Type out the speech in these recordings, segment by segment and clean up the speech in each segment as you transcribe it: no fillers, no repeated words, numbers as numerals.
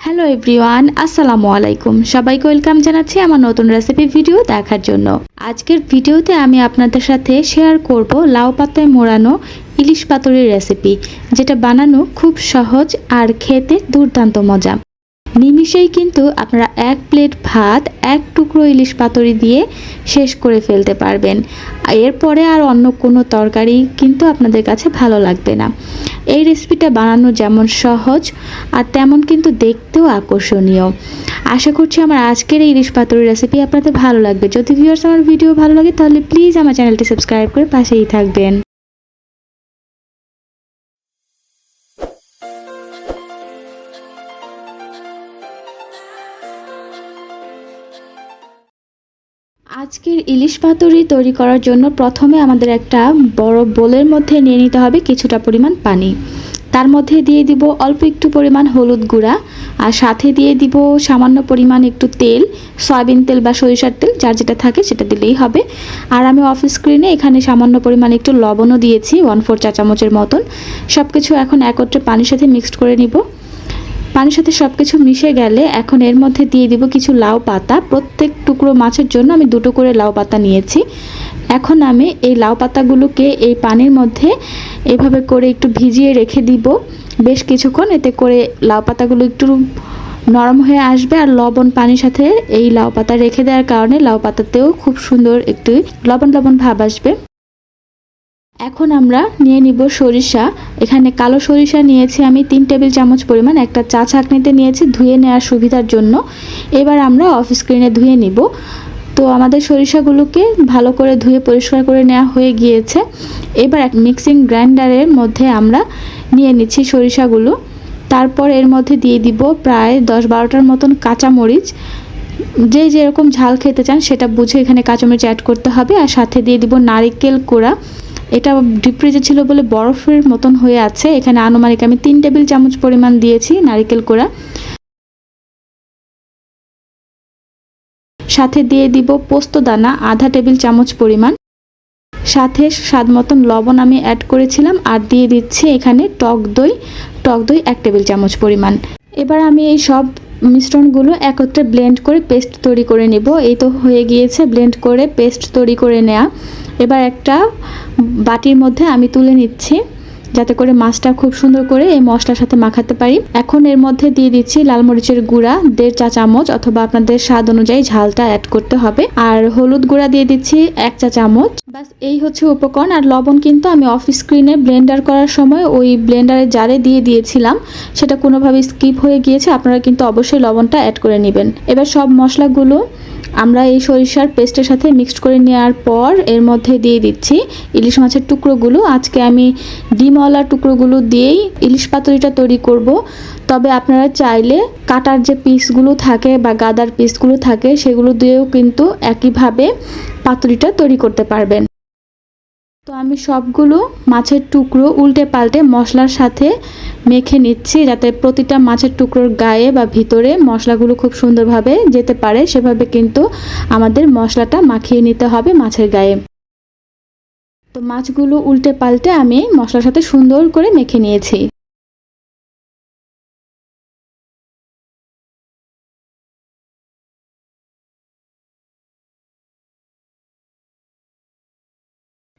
Hello everyone, আসসালামু আলাইকুম। সবাইকে ওয়েলকাম জানাচ্ছি আমার নতুন রেসিপি ভিডিও দেখার জন্য। আজকের ভিডিওতে আমি আপনাদের সাথে শেয়ার করব লাউ পাতায় মোড়ানো ইলিশ পাতুরির রেসিপি, যেটা বানানো খুব সহজ আর খেতে দুর্দান্ত মজা। নিমিষেই কিন্তু আপনারা এক প্লেট ভাত, এক টুকরো ইলিশ পাতুরি দিয়ে শেষ করে ফেলতে পারবেন। এরপরে আর অন্য কোনো তরকারি কিন্তু আপনাদের কাছে ভালো লাগবে না। এই রেসিপিটা বানানো যেমন সহজ আর তেমন কিন্তু দেখতেও আকর্ষণীয়। আশা করছি আমার আজকের এই ইলিশ পাতুরি রেসিপি আপনাদের ভালো লাগবে। যদি ভিউয়ার্স আমার ভিডিও ভালো লাগে তাহলে প্লিজ আমার চ্যানেলটি সাবস্ক্রাইব করে পাশেই থাকবেন। আজকের ইলিশ পাতুরি তৈরি করার জন্য প্রথমে আমাদের একটা বড় বোলের মধ্যে নিয়ে নিতে হবে কিছুটা পরিমাণ পানি। তার মধ্যে দিয়ে দিব অল্প একটু পরিমাণ হলুদ গুঁড়া, আর সাথে দিয়ে দিব সামান্য পরিমাণ একটু তেল, সয়াবিন তেল বা সরিষার তেল, যার যেটা থাকে সেটা দিলেই হবে। আর আমি অফ স্ক্রিনে এখানে সামান্য পরিমাণ একটু লবণও দিয়েছি, 1/4 চা চামচের মতন। সব কিছু এখন একত্রে পানির সাথে মিক্সড করে নিব। পানির সাথে সব কিছু মিশে গেলে এখন এর মধ্যে দিয়ে দিব কিছু লাউ পাতা। প্রত্যেক টুকরো মাছের জন্য আমি 2টো করে লাউ পাতা নিয়েছি। এখন আমি এই লাউ পাতাগুলোকে এই পানির মধ্যে এভাবে করে একটু ভিজিয়ে রেখে দিব বেশ কিছুক্ষণ। এতে করে লাউ পাতাগুলো একটু নরম হয়ে আসবে, আর লবণ পানির সাথে এই লাউ পাতা রেখে দেওয়ার কারণে লাউ পাতাতেও খুব সুন্দর একটু লবণ লবণ ভাব আসবে। এখন আমরা নিয়ে নিব সরিষা। এখানে কালো সরিষা নিয়েছি আমি 3 টেবিল চামচ পরিমাণ, একটা চা ছাঁকনিতে নিয়েছি ধুয়ে নেওয়ার সুবিধার জন্য। এবার আমরা অফ স্ক্রিনে ধুয়ে নিব। তো আমাদের সরিষাগুলোকে ভালো করে ধুয়ে পরিষ্কার করে নেওয়া হয়ে গিয়েছে। এবার এক মিক্সিং গ্রাইন্ডারের মধ্যে আমরা নিয়ে নিচ্ছি সরিষাগুলো। তারপর এর মধ্যে দিয়ে দিব প্রায় 10-12টার মতন কাঁচামরিচ। যে যেরকম ঝাল খেতে চান সেটা বুঝে এখানে কাঁচামরিচ অ্যাড করতে হবে। আর সাথে দিয়ে দিব নারিকেল কোড়া। এটা ডিপ ফ্রিজে ছিল বলে বরফের মতন হয়ে আছে। এখানে আনুমানিক আমি 3 টেবিল চামচ পরিমাণ দিয়েছি নারিকেল কোড়া। সাথে দিয়ে দিব পোস্ত দানা আধা টেবিল চামচ পরিমাণ। সাথে স্বাদ মতন লবণ আমি অ্যাড করেছিলাম। আর দিয়ে দিচ্ছি এখানে টক দই 1 টেবিল চামচ পরিমাণ। এবার আমি এই সব মিশ্রণগুলো একত্রে ব্লেন্ড করে পেস্ট তৈরি করে নেব। এই তো হয়ে গিয়েছে ব্লেন্ড করে পেস্ট তৈরি করে নেওয়া। এবার একটা বাটির মধ্যে আমি তুলে নিচ্ছি, যাতে করে মাছটা খুব সুন্দর করে এই মশলার সাথে মাখাতে পারি। এখন এর মধ্যে দিয়ে দিচ্ছি লাল মরিচের গুঁড়া 1.5 চা চামচ, অথবা আপনাদের স্বাদ অনুযায়ী ঝালটা অ্যাড করতে হবে। আর হলুদ গুঁড়া দিয়ে দিচ্ছি 1 চা চামচ। বাস এই হচ্ছে উপকরণ। আর লবণ কিন্তু আমি অফ স্ক্রিনে ব্লেন্ডার করার সময় ওই ব্লেন্ডারের জারে দিয়ে দিয়েছিলাম, সেটা কোনোভাবে স্কিপ হয়ে গিয়েছে। আপনারা কিন্তু অবশ্যই লবণটা অ্যাড করে নেবেন। এবার সব মশলাগুলো আমরা এই সরিষার পেস্টের সাথে মিক্সড করে নেওয়ার পর এর মধ্যে দিয়ে দিচ্ছি ইলিশ মাছের টুকরোগুলো। আজকে আমি ডিমওয়ালা টুকরোগুলো দিয়েই ইলিশ পাতুরিটা তৈরি করব। তবে আপনারা চাইলে কাটার যে পিসগুলো থাকে বা গাদার পিসগুলো থাকে সেগুলো দিয়েও কিন্তু একইভাবে পাতুরিটা তৈরি করতে পারবেন। তো আমি সবগুলো মাছের টুকরো উল্টে পাল্টে মশলার সাথে মেখে নিচ্ছি, যাতে প্রতিটা মাছের টুকরোর গায়ে বা ভিতরে মশলাগুলো খুব সুন্দরভাবে যেতে পারে। সেভাবে কিন্তু আমাদের মশলাটা মাখিয়ে নিতে হবে মাছের গায়ে। তো মাছগুলো উল্টে পাল্টে আমি মশলার সাথে সুন্দর করে মেখে নিয়েছি।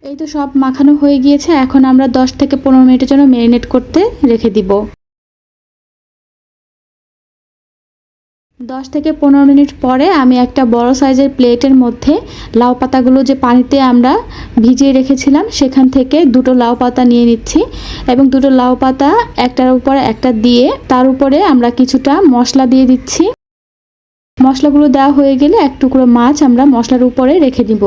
এই তো সব মাখানো হয়ে গিয়েছে। এখন আমরা 10 থেকে 15 মিনিটের জন্য ম্যারিনেট করতে রেখে দিব। 10 থেকে 15 মিনিট পরে আমি একটা বড় সাইজের প্লেটের মধ্যে লাউ পাতাগুলো যে পানিতে আমরা ভিজিয়ে রেখেছিলাম সেখান থেকে 2টো লাউ পাতা নিয়ে নিচ্ছি, এবং 2টো লাউ পাতা একটার উপর একটা দিয়ে তার উপরে আমরা কিছুটা মশলা দিয়ে দিচ্ছি। মশলাগুলো দেওয়া হয়ে গেলে এক টুকরো মাছ আমরা মশলার উপরে রেখে দিব।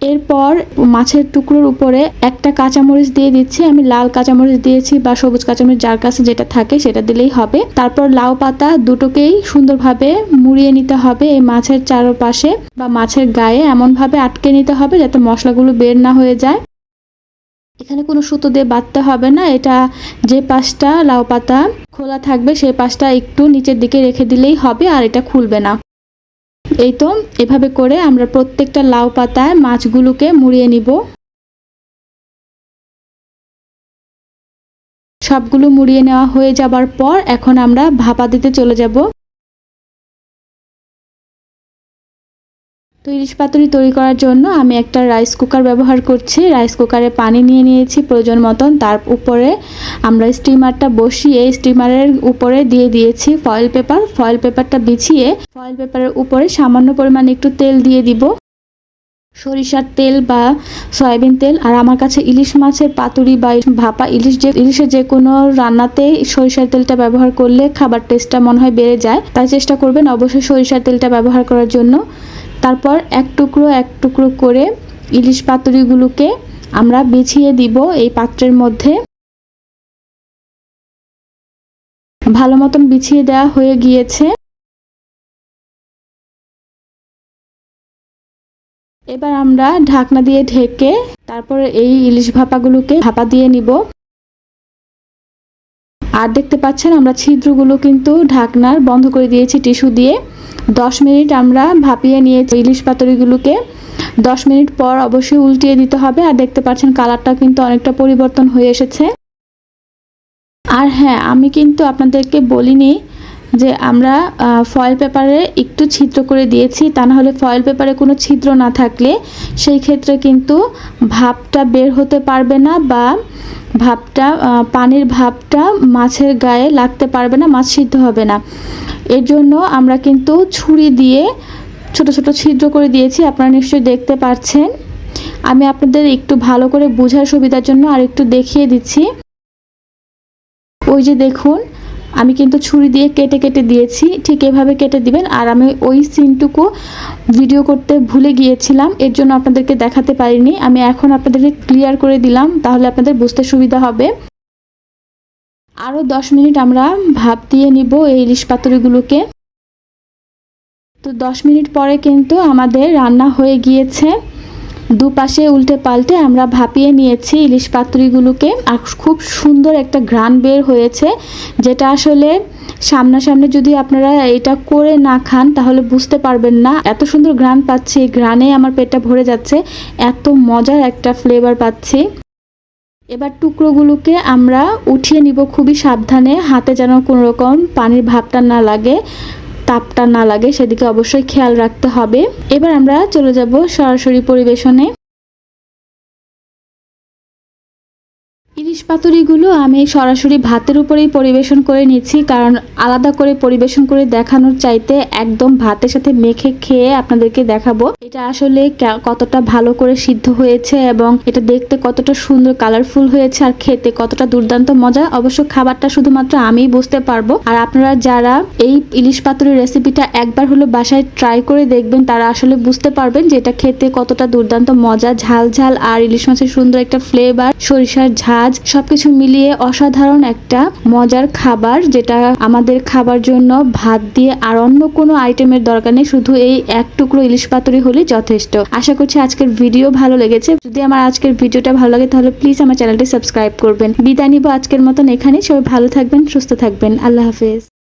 এরপর মাছের টুকরোর উপরে একটা কাঁচামরিচ দিয়ে দিচ্ছি। আমি লাল কাঁচামরিচ দিয়েছি, বা সবুজ কাঁচামরিচ যার কাছে যেটা থাকে সেটা দিলেই হবে। তারপর লাউ পাতা দুটোকেই সুন্দরভাবে মুড়িয়ে নিতে হবে এই মাছের চারপাশে বা মাছের গায়ে, এমনভাবে আটকে নিতে হবে যাতে মশলাগুলো বের না হয়ে যায়। এখানে কোনো সুতো দিয়ে বাঁধতে হবে না। এটা যে পাশটা লাউ পাতা খোলা থাকবে সেই পাশটা একটু নিচের দিকে রেখে দিলেই হবে, আর এটা খুলবে না। এই তো এভাবে করে আমরা প্রত্যেকটা লাউ পাতায় মাছগুলোকে মুড়িয়ে নিব। সবগুলো মুড়িয়ে নেওয়া হয়ে যাবার পর এখন আমরা ভাপা দিতে চলে যাব। তো ইলিশ পাতুরি তৈরি করার জন্য আমি একটা রাইস কুকার ব্যবহার করছি। রাইস কুকারে পানি নিয়ে নিয়েছি প্রয়োজন মতন। তার উপরে আমরা স্টিমারটা বসিয়ে স্টিমারের উপরে দিয়ে দিয়েছি ফয়েল পেপার। ফয়েল পেপারটা বিছিয়ে ফয়েল পেপারের উপরে সামান্য পরিমাণ একটু তেল দিয়ে দিব, সরিষার তেল বা সয়াবিন তেল। আর আমার কাছে ইলিশ মাছের পাতুরি বা ভাপা ইলিশের যে কোনো রান্নাতেই সরিষার তেলটা ব্যবহার করলে খাবার টেস্টটা মনে হয় বেড়ে যায়, তাই চেষ্টা করবেন অবশ্যই সরিষার তেলটা ব্যবহার করার জন্য। তারপর এক টুকরো করে ইলিশ পাতুরিগুলোকে আমরা বিছিয়ে দিব এই পাত্রের মধ্যে। ভালো মতন বিছিয়ে দেওয়া হয়ে গিয়েছে। এবার আমরা ঢাকনা দিয়ে ঢেকে তারপরে এই ইলিশ ভাপাগুলোকে ভাপা দিয়ে নিব। আর দেখতে পাচ্ছেন আমরা ছিদ্রগুলো কিন্তু ঢাকনার বন্ধ করে দিয়েছি টিস্যু দিয়ে। 10 মিনিট আমরা ভাপিয়ে নিয়েছি ইলিশ পাতুরিগুলোকে। 10 মিনিট পর অবশ্যই উল্টিয়ে দিতে হবে। আর দেখতে পাচ্ছেন কালারটা কিন্তু অনেকটা পরিবর্তন হয়ে এসেছে। আর হ্যাঁ, আমি কিন্তু আপনাদেরকে বলিনি যে আমরা ফয়েল পেপারে একটু ছিদ্র করে দিয়েছি, তা না হলে ফয়েল পেপারে কোনো ছিদ্র না থাকলে সেই ক্ষেত্রে কিন্তু ভাপটা বের হতে পারবে না বা পানির ভাপটা মাছের গায়ে লাগতে পারবে না, মাছ সিদ্ধ হবে না। এর জন্য আমরা কিন্তু ছুরি দিয়ে ছোট ছোট ছিদ্র করে দিয়েছি, আপনারা নিশ্চয়ই দেখতে পাচ্ছেন। আমি আপনাদের একটু ভালো করে বোঝার সুবিধার জন্য আর একটু দেখিয়ে দিচ্ছি। ওই যে দেখুন, আমি কিন্তু ছুরি দিয়ে কেটে কেটে দিয়েছি, ঠিক এভাবে কেটে দিবেন। আর আমি ওই সিনটুকু ভিডিও করতে ভুলে গিয়েছিলাম, এর জন্য আপনাদেরকে দেখাতে পারিনি। আমি এখন আপনাদেরকে ক্লিয়ার করে দিলাম, তাহলে আপনাদের বুঝতে সুবিধা হবে। আরও 10 মিনিট আমরা ভাপ দিয়ে নিব এই ইলিশ পাতুরিগুলোকে। তো 10 মিনিট পরে কিন্তু আমাদের রান্না হয়ে গিয়েছে। দুপাশে উল্টে পাল্টে আমরা ভাপিয়ে নিয়েছি ইলিশ পাতুরিগুলোকে। আর খুব সুন্দর একটা ঘ্রাণ বের হয়েছে, যেটা আসলে সামনাসামনি যদি আপনারা এটা করে না খান তাহলে বুঝতে পারবেন না। এত সুন্দর ঘ্রাণ পাচ্ছি, ঘ্রাণে আমার পেটটা ভরে যাচ্ছে, এত মজার একটা ফ্লেভার পাচ্ছি। এবার টুকরোগুলোকে আমরা উঠিয়ে নিব খুবই সাবধানে, হাতে যেন কোনো রকম পানির ভাবটা না লাগে, তাপটা না লাগে, সেদিকে অবশ্যই খেয়াল রাখতে হবে। এবার আমরা চলে যাব সরাসরি পরিবেশনে। ইলিশ পাতুরিগুলো আমি সরাসরি ভাতের উপরেই পরিবেশন করে নিচ্ছি, কারণ আলাদা করে পরিবেশন করে দেখানোর চাইতে একদম ভাতের সাথে মেখে খেয়ে আপনাদেরকে দেখাবো এটা আসলে কতটা ভালো করে সিদ্ধ হয়েছে এবং এটা দেখতে কতটা সুন্দর কালারফুল হয়েছে আর খেতে কতটা দুর্দান্ত মজা। অবশ্য খাবারটা শুধুমাত্র আমিই বুঝতে পারবো, আর আপনারা যারা এই ইলিশ পাতুরির রেসিপিটা একবার হলো বাসায় ট্রাই করে দেখবেন তারা আসলে বুঝতে পারবেন যে এটা খেতে কতটা দুর্দান্ত মজা। ঝাল ঝাল আর ইলিশ মাছের সুন্দর একটা ফ্লেভার, সরিষার ঝাঁজ, সবকিছু মিলিয়ে অসাধারণ একটা মজার খাবার, যেটা আমাদের খাবার জন্য ভাত দিয়ে আর অন্য কোনো আইটেমের দরকার নেই, শুধু এই এক টুকরো ইলিশ পাতুরি হলে যথেষ্ট। আশা করছি আজকের ভিডিও ভালো লেগেছে। যদি আমার আজকের ভিডিওটা ভালো লাগে তাহলে প্লিজ আমার চ্যানেলটি সাবস্ক্রাইব করবেন। বিদায় নিব আজকের মতন এখানেই। সবাই ভালো থাকবেন, সুস্থ থাকবেন। আল্লাহ হাফেজ।